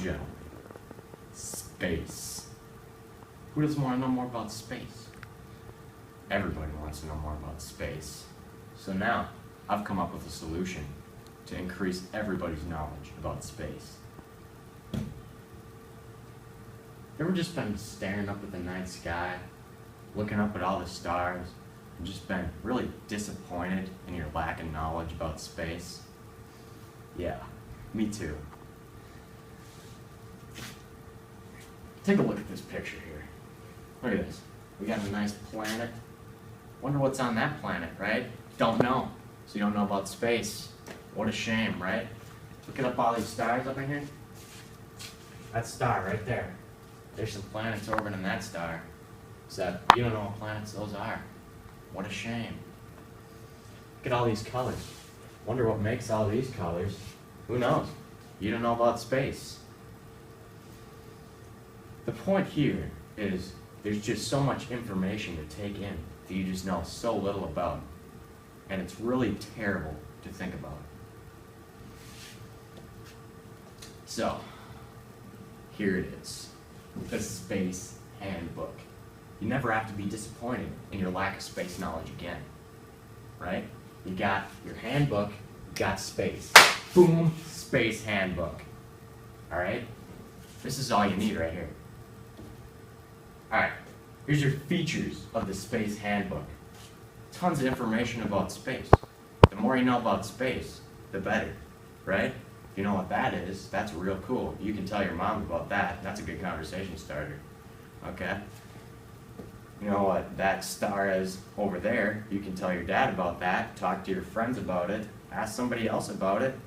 gentlemen, space. Who doesn't want to know more about space? Everybody wants to know more about space. So now, I've come up with a solution to increase everybody's knowledge about space. You ever just been staring up at the night sky, looking up at all the stars, and just been really disappointed in your lack of knowledge about space? Yeah, me too. Take a look at this picture here. Look at this. We got a nice planet. Wonder what's on that planet, right? Don't know. So you don't know about space. What a shame, right? Looking up all these stars up in here. That star right there. There's some planets orbiting that star. Except you don't know what planets those are. What a shame. Look at all these colors. Wonder what makes all these colors. Who knows? You don't know about space. The point here is there's just so much information to take in that you just know so little about. And it's really terrible to think about. So, here it is. The Space Handbook. You never have to be disappointed in your lack of space knowledge again. Right? You got your handbook, you got space. Boom! Space Handbook. Alright? This is all you need right here. Alright, here's your features of the Space Handbook. Tons of information about space. The more you know about space, the better, right? If you know what that is, that's real cool. You can tell your mom about that. That's a good conversation starter, okay? You know what that star is over there, you can tell your dad about that, talk to your friends about it, ask somebody else about it.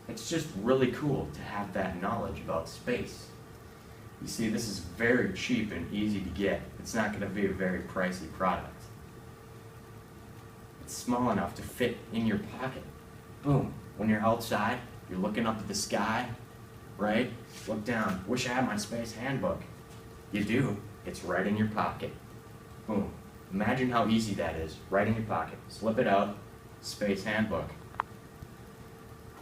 It's just really cool to have that knowledge about space. You see, this is very cheap and easy to get. It's not going to be a very pricey product. It's small enough to fit in your pocket. Boom. When you're outside, you're looking up at the sky, right? Look down. Wish I had my Space Handbook. You do. It's right in your pocket. Boom. Imagine how easy that is. Right in your pocket. Slip it out. Space Handbook.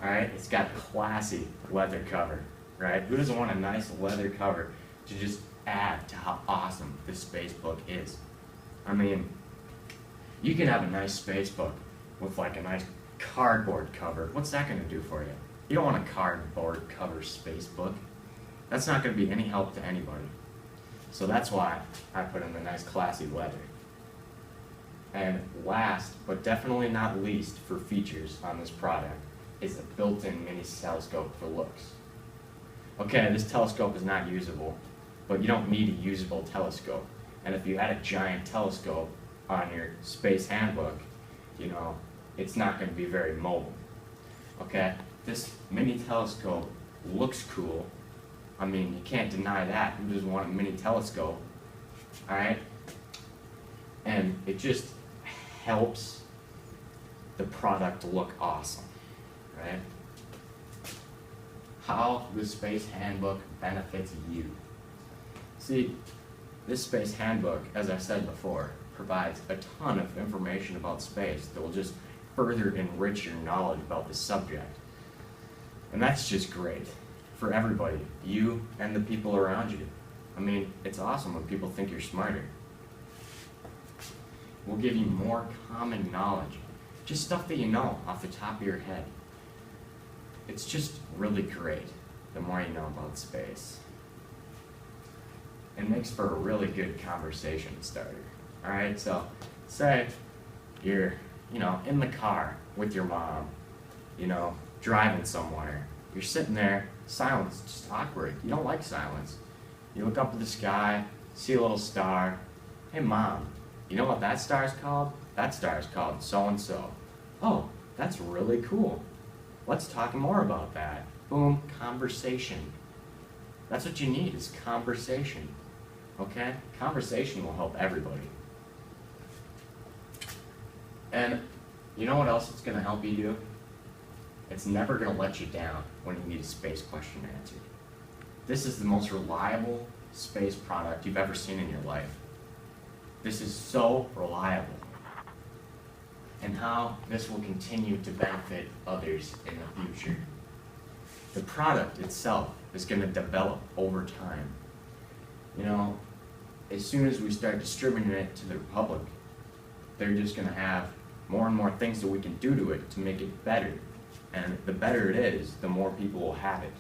Alright? It's got a classy leather cover. Right? Who doesn't want a nice leather cover to just add to how awesome this space book is? I mean, you can have a nice space book with like a nice cardboard cover. What's that going to do for you? You don't want a cardboard cover space book. That's not going to be any help to anybody. So that's why I put in the nice classy leather. And last, but definitely not least for features on this product, is a built-in mini telescope for looks. Okay, this telescope is not usable, but you don't need a usable telescope. And if you had a giant telescope on your Space Handbook, you know, it's not going to be very mobile. Okay, this mini telescope looks cool. I mean, you can't deny that. Who doesn't want a mini telescope? Alright? And it just helps the product look awesome. Right? How the Space Handbook benefits you. See, this Space Handbook, as I said before, provides a ton of information about space that will just further enrich your knowledge about the subject. And that's just great for everybody, you and the people around you. I mean, it's awesome when people think you're smarter. We'll give you more common knowledge, just stuff that you know off the top of your head. It's just really great the more you know about space. It makes for a really good conversation starter. Alright, so say you're, in the car with your mom, driving somewhere. You're sitting there, silence, just awkward. You don't like silence. You look up at the sky, see a little star. Hey mom, you know what that star is called? That star is called so-and-so. Oh, that's really cool. Let's talk more about that. Boom, conversation. That's what you need, is conversation. Okay? Conversation will help everybody. And you know what else it's going to help you do? It's never going to let you down when you need a space question answered. This is the most reliable space product you've ever seen in your life. This is so reliable. And how this will continue to benefit others in the future. The product itself is going to develop over time. You know, as soon as we start distributing it to the public, they're just going to have more and more things that we can do to it to make it better. And the better it is, the more people will have it.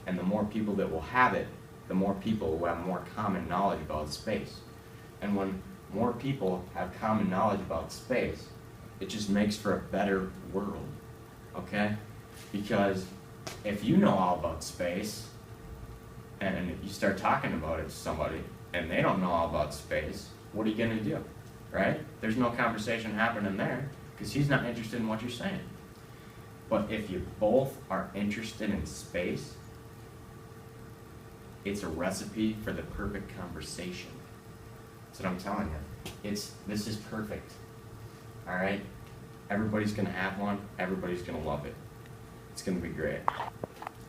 And the more people that will have it, the more people will have more common knowledge about space. And when more people have common knowledge about space, it just makes for a better world, okay? Because if you know all about space, and you start talking about it to somebody, and they don't know all about space, what are you gonna do, right? There's no conversation happening there, because he's not interested in what you're saying. But if you both are interested in space, it's a recipe for the perfect conversation. That's what I'm telling you. This is perfect. All right? Everybody's gonna have one. Everybody's gonna love it. It's gonna be great.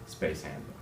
Space Handbook.